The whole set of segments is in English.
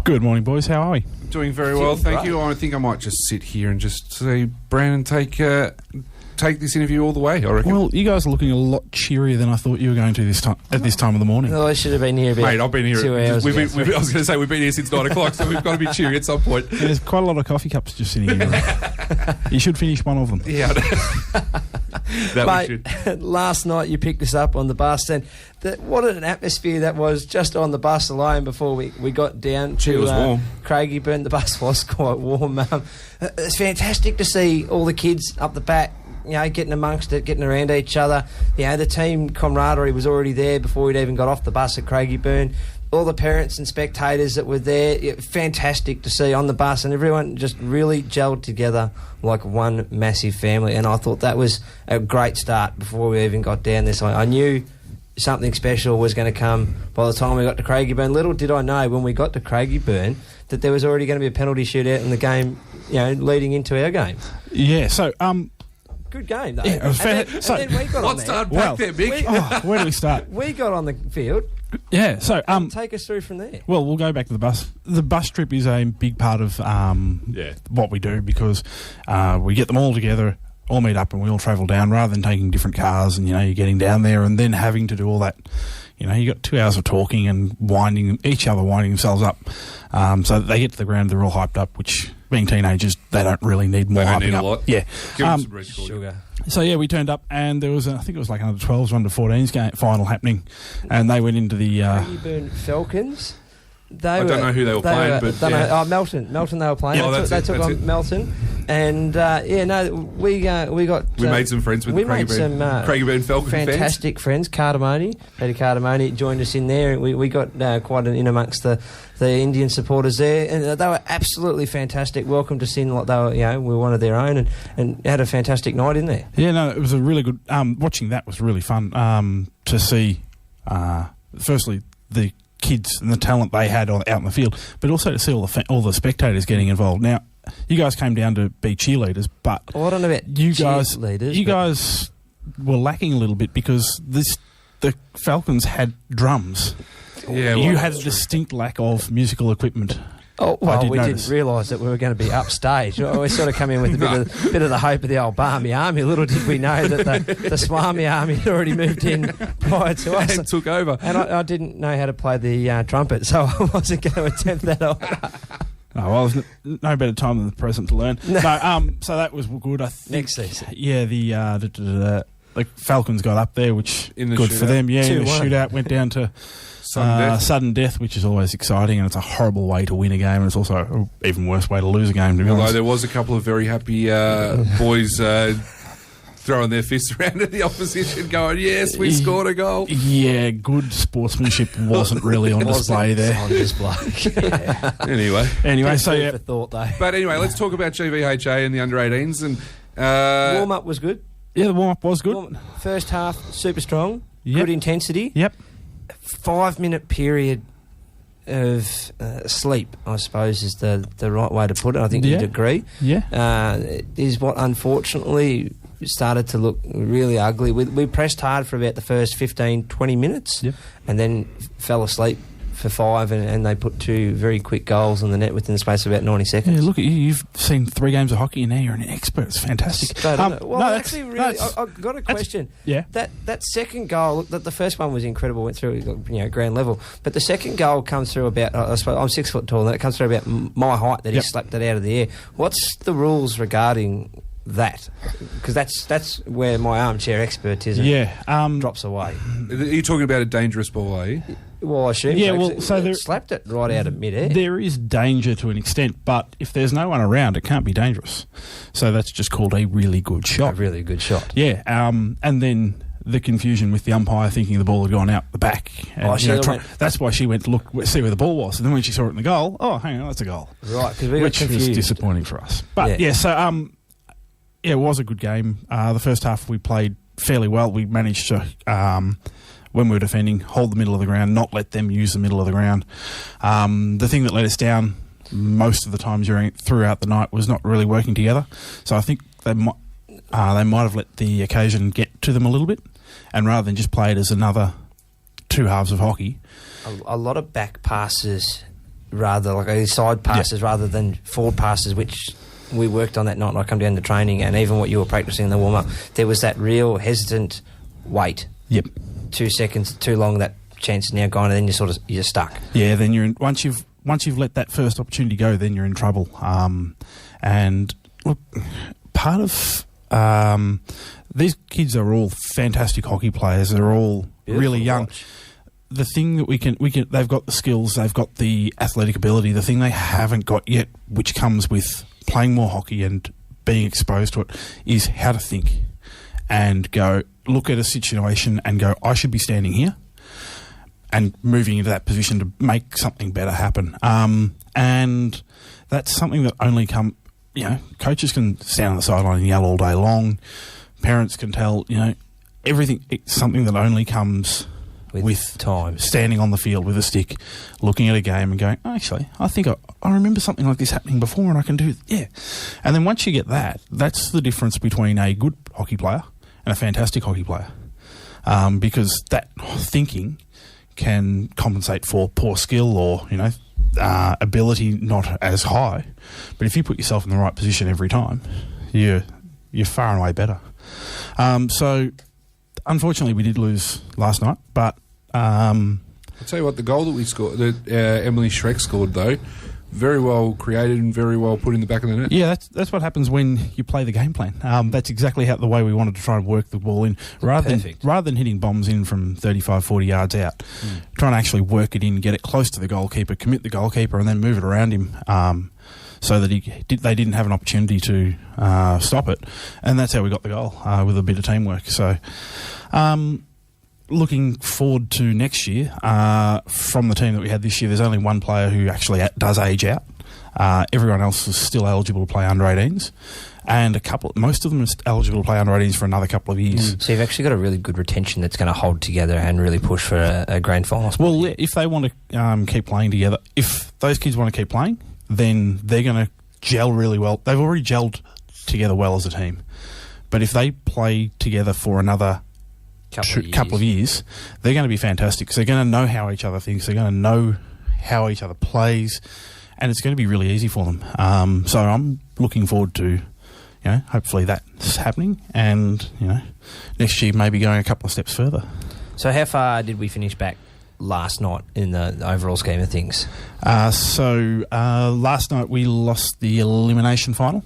Good morning, boys. How are we? Doing very well, thank you. I think I might just sit here and just say, Brandon, take this interview all the way, I reckon. Well, you guys are looking a lot cheerier than I thought you were going to at this time of the morning. No, I should have been here about Mate, I've been here 2 hours I was going to say, we've been here since 9 o'clock, so we've got to be cheery at some point. And there's quite a lot of coffee cups just sitting here. You should finish one of them. Yeah, Mate, we should. Last night you picked us up on the bus, and what an atmosphere that was just on the bus alone before we got down to it was warm. Craigieburn. The bus was quite warm. It's fantastic to see all the kids up the back, getting amongst it, getting around each other. The team camaraderie was already there before we'd even got off the bus at Craigieburn. All the parents and spectators that were there, fantastic to see on the bus, and everyone just really gelled together like one massive family. And I thought that was a great start before we even got down there. So I knew something special was going to come by the time we got to Craigieburn. Little did I know when we got to Craigieburn that there was already going to be a penalty shootout in the game, leading into our game. Yeah, so good game, though. Yeah, it was then we got let's start back there, Mick. Where do we start? We got on the field. Yeah, so take us through from there. Well, we'll go back to the bus. The bus trip is a big part of what we do, because we get them all together, all meet up, and we all travel down rather than taking different cars. And you're getting down there and then having to do all that. You got 2 hours of talking and winding themselves up. So they get to the ground, they're all hyped up, which, being teenagers, they don't really need more hyping up. Need a lot. Yeah. Give them some sugar. So, we turned up, and there was, I think it was like under 12s, under 14s game final happening, and they went into the Craigieburn Falcons. I don't know who they were playing, but Melton they were playing. Yeah, they took on Melton, and we made some friends with the Craigieburn Falcon fantastic fans. Peter Cardamone joined us in there. We got quite in amongst the Indian supporters there, and they were absolutely fantastic. Welcome to Sin, like they were one of their own, and had a fantastic night in there. Yeah, no, it was a really good. Watching that was really fun to see. Firstly, the kids and the talent they had out in the field, but also to see all the spectators getting involved. Now, you guys came down to be cheerleaders, but I don't know about cheerleaders. You guys were lacking a little bit, because the Falcons had drums. Yeah, you had a distinct lack of musical equipment. Oh, well, we didn't realise that we were going to be upstage. We sort of come in with a bit of the hope of the old Barmy Army. Little did we know that the Swami Army had already moved in prior to us. And took over. And I didn't know how to play the trumpet, so I wasn't going to attempt that on. Oh, well, there's no better time than the present to learn. No, so that was good. I think, next season. Yeah, the Falcons got up there, which in the good shootout. For them. Yeah, in the shootout went down to sudden death, which is always exciting, and it's a horrible way to win a game, and it's also an even worse way to lose a game, to be honest. Although there was a couple of very happy boys throwing their fists around at the opposition going, yes, we scored a goal. Yeah, good sportsmanship wasn't really on display there. On display. Yeah. Anyway, so yeah. For thought, though. But anyway, let's talk about GVHA and the under-18s. And warm-up was good. Yeah, the warm-up was good. First half, super strong. Yep. Good intensity. Yep. 5-minute period of sleep, I suppose, is the right way to put it. I think you'd agree. Yeah. Is what unfortunately started to look really ugly. We pressed hard for about the first 15, 20 minutes, and then fell asleep for 5, and they put 2 very quick goals in the net within the space of about 90 seconds. Yeah, look at you. You've seen 3 games of hockey, and now you're an expert. It's fantastic. I've got a question. Yeah. That second goal, the first one was incredible, went through ground level, but the second goal comes through about, I suppose, I'm 6 foot tall, and it comes through about my height that he slapped it out of the air. What's the rules regarding that? Because that's where my armchair expertism drops away. Are you talking about a dangerous ball, are you? Well, I assume it slapped it right out of mid-air. There is danger to an extent, but if there's no one around, it can't be dangerous. So that's just called a really good shot. A really good shot. Yeah, and then the confusion with the umpire thinking the ball had gone out the back. And, that's why she went to see where the ball was. And then when she saw it in the goal, hang on, that's a goal. Right, because we got confused. Which was disappointing for us. But, it was a good game. The first half we played fairly well. We managed to, when we were defending, hold the middle of the ground, not let them use the middle of the ground. The thing that let us down most of the time throughout the night was not really working together. So I think they might have let the occasion get to them a little bit, and rather than just play it as another 2 halves of hockey. A lot of back passes rather like side passes rather than forward passes, which we worked on that night. And I come down to training, and even what you were practicing in the warm up, there was that real hesitant wait. Yep. 2 seconds too long. That chance is now gone, and then you're stuck. Yeah. Then you're in, once you've let that first opportunity go, then you're in trouble. And look, part of these kids are all fantastic hockey players. They're all really young. The thing that we can, they've got the skills, they've got the athletic ability. The thing they haven't got yet, which comes with playing more hockey and being exposed to it, is how to think and go look at a situation and go, I should be standing here, and moving into that position to make something better happen. And that's something that only coaches can stand on the sideline and yell all day long. Parents can tell, everything. It's something that only comes with time. Standing on the field with a stick, looking at a game and going, actually, I think I remember something like this happening before and I can do, And then once you get that, that's the difference between a good hockey player and a fantastic hockey player. Because that thinking can compensate for poor skill or, ability not as high. But if you put yourself in the right position every time, you're far and away better. So, unfortunately, we did lose last night, but... I'll tell you what, the goal that we scored, that Emily Schreck scored, though, very well created and very well put in the back of the net. Yeah, that's what happens when you play the game plan. That's exactly the way we wanted to try and work the ball in. Rather than hitting bombs in from 35, 40 yards out, trying to actually work it in, get it close to the goalkeeper, commit the goalkeeper, and then move it around him so that they didn't have an opportunity to stop it. And that's how we got the goal, with a bit of teamwork. So... looking forward to next year, from the team that we had this year, there's only one player who actually does age out. Everyone else is still eligible to play under 18s, and most of them are eligible to play under 18s for another couple of years. So you've actually got a really good retention that's going to hold together and really push for a grand final spot. Well, if they want to keep playing together, if those kids want to keep playing, then they're going to gel really well. They've already gelled together well as a team, but if they play together for another couple of years, they're going to be fantastic because they're going to know how each other thinks, they're going to know how each other plays, and it's going to be really easy for them. So I'm looking forward to, hopefully that's happening, and next year maybe going a couple of steps further. So how far did we finish back last night in the overall scheme of things? So last night we lost the Elimination Final.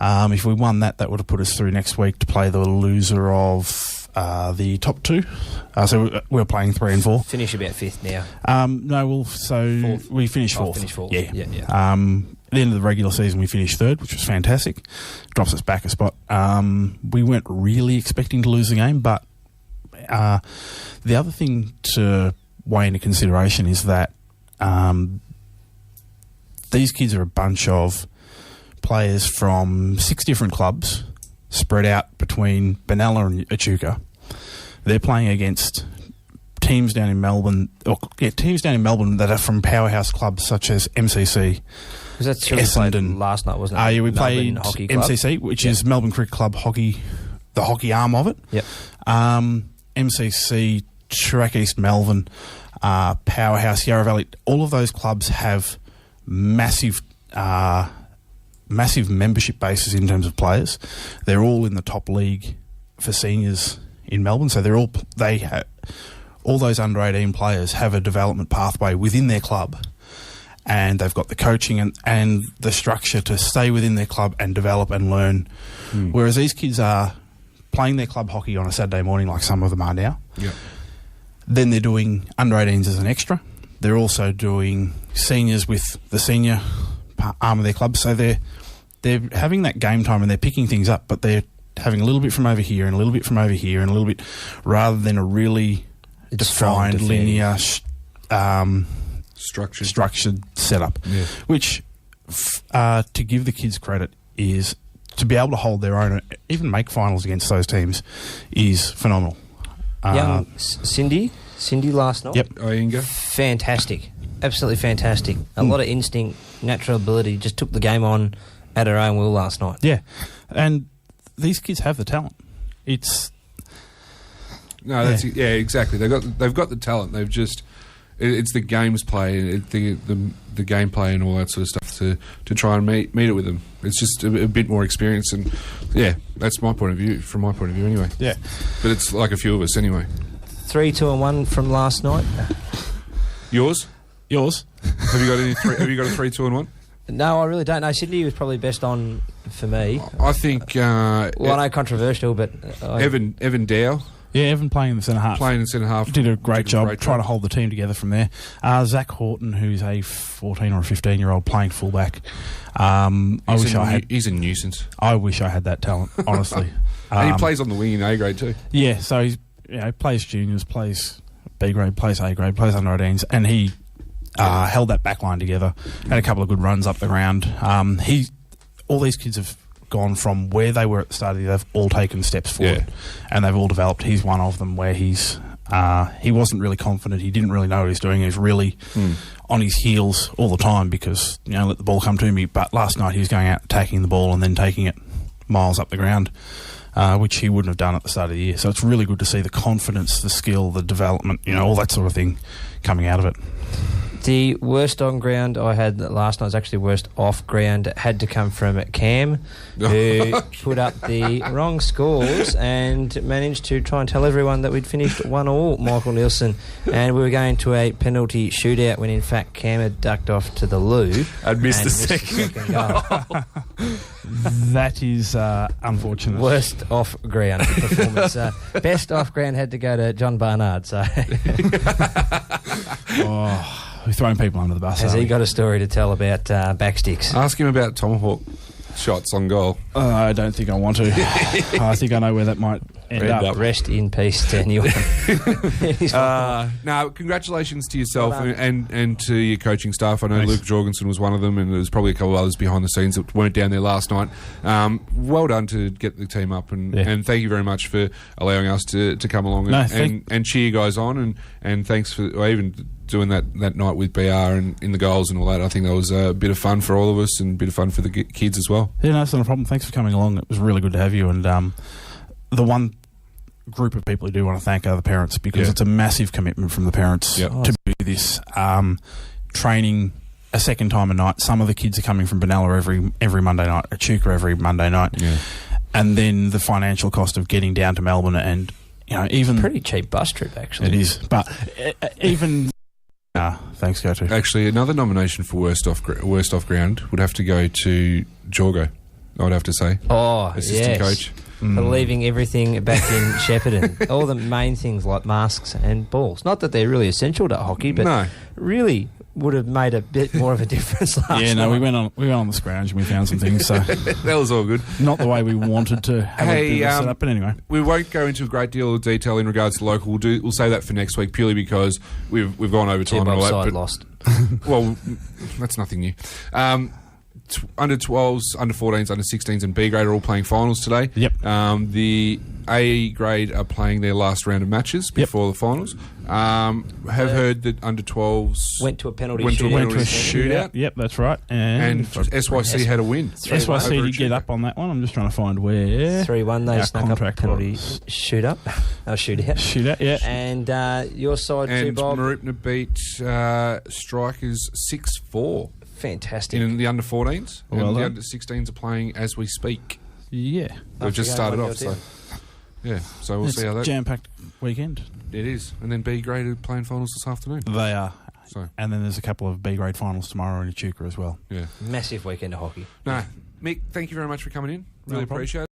If we won that would have put us through next week to play the loser of the top two. So we're playing 3 and 4. Finish about 5th now. Fourth. We finished 4th. Finish 4th. Yeah. At the end of the regular season, we finished 3rd, which was fantastic. Drops us back a spot. We weren't really expecting to lose the game, but the other thing to weigh into consideration is that these kids are a bunch of players from 6 different clubs spread out between Benalla and Echuca. They're playing against teams down in Melbourne, that are from powerhouse clubs such as MCC. Was that Essendon last night, wasn't it? Yeah, we played MCC, which is Melbourne Cricket Club hockey, the hockey arm of it. Yep. MCC, Track East Melbourne, Powerhouse, Yarra Valley. All of those clubs have massive membership bases in terms of players. They're all in the top league for seniors in Melbourne, so all those under 18 players have a development pathway within their club, and they've got the coaching and the structure to stay within their club and develop and learn. Whereas these kids are playing their club hockey on a Saturday morning, like some of them are now. Yep. Then they're doing under 18s as an extra. They're also doing seniors with the senior arm of their club, so they're having that game time and they're picking things up, but they're having a little bit from over here and a little bit from over here and a little bit, rather than a really defined, linear, structured setup. Yeah. Which, to give the kids credit, is to be able to hold their own, even make finals against those teams, is phenomenal. Young Cindy last night. Yep. Inga. Fantastic. Absolutely fantastic. A lot of instinct, natural ability. Just took the game on at her own will last night. Yeah. And these kids have the talent. Exactly. They've got the talent. They've just, it's the games play, the gameplay and all that sort of stuff to try and meet it with them. It's just a bit more experience, and yeah, that's my point of view. From my point of view, anyway. Yeah, but it's like a few of us anyway. 3, 2 and 1 from last night. Yours? Have you got any? Have you got a 3, 2 and 1? No, I really don't know. Sydney was probably best on for me. I think. I know controversial, but Evan Dow. Yeah, Evan playing in the centre half. Did a great job trying to hold the team together from there. Zach Horton, who's a 14 or a 15-year-old playing fullback. He's a nuisance. I wish I had that talent, honestly. And he plays on the wing in A grade too. Yeah, so he plays juniors, plays B grade, plays A grade, plays under 18s, and he held that back line together. Had a couple of good runs up the ground. All these kids have gone from where they were at the start of the year. They've all taken steps forward, and they've all developed. He's one of them where he wasn't really confident. He didn't really know what he was doing. He was really on his heels all the time because, let the ball come to me. But last night he was going out attacking the ball and then taking it miles up the ground, which he wouldn't have done at the start of the year. So it's really good to see the confidence, the skill, the development, all that sort of thing coming out of it. The worst on ground I had last night was actually worst off ground. It had to come from Cam, who put up the wrong scores and managed to try and tell everyone that we'd finished 1-1, Michael Nielsen, and we were going to a penalty shootout when in fact Cam had ducked off to the loo. I'd missed the second goal. That is unfortunate. Worst off ground performance. Best off ground had to go to John Barnard. So. We're throwing people under the bus. Has he got a story to tell about backsticks? Ask him about tomahawk shots on goal. I don't think I want to. I think I know where that might end up. Rest in peace, Daniel. No, congratulations to yourself and to your coaching staff. I know Luke Jorgensen was one of them, and there's probably a couple of others behind the scenes that weren't down there last night. Well done to get the team up, and thank you very much for allowing us to come along and cheer you guys on, and thanks for even doing that night with BR and in the goals and all that. I think that was a bit of fun for all of us and a bit of fun for the kids as well. Yeah, no, it's not a problem. Thanks for coming along. It was really good to have you. And the one group of people who do want to thank are the parents, because it's a massive commitment from the parents to do this. Training a second time a night. Some of the kids are coming from Benalla every Monday night, Echuca every Monday night. Yeah. And then the financial cost of getting down to Melbourne and, even... Pretty cheap bus trip, actually. It is. But even... thanks, Go to. Actually, another nomination for worst off ground would have to go to Jorgo, I would have to say. Oh, assistant coach. For leaving everything back in Shepparton. All the main things like masks and balls. Not that they're really essential to hockey, but really would have made a bit more of a difference last night. We went on the scrounge and we found some things. So that was all good. Not the way we wanted to have it set up, but anyway. We won't go into a great deal of detail in regards to local. We'll save that for next week purely because we've gone over time and all that. But lost. Well, that's nothing new. Under 12s, under 14s, under 16s and B grade are all playing finals today. Yep. The A grade are playing their last round of matches before the finals. Have heard that under 12s went to a penalty shootout. Yep, that's right. And SYC had a win. SYC did get up on that one. I'm just trying to find where. 3-1, they snuck up a penalty shootout. Shootout, yeah. And your side too, Bob. And Marupna beat Strikers 6-4. Fantastic. In the under 14s. Well and done. the under 16s are playing as we speak. Yeah. They've just started off. So we'll see how that... jam-packed weekend. It is. And then B grade are playing finals this afternoon. They are. And then there's a couple of B grade finals tomorrow in Echuca as well. Yeah. Massive weekend of hockey. No, Mick, thank you very much for coming in. Really appreciate it.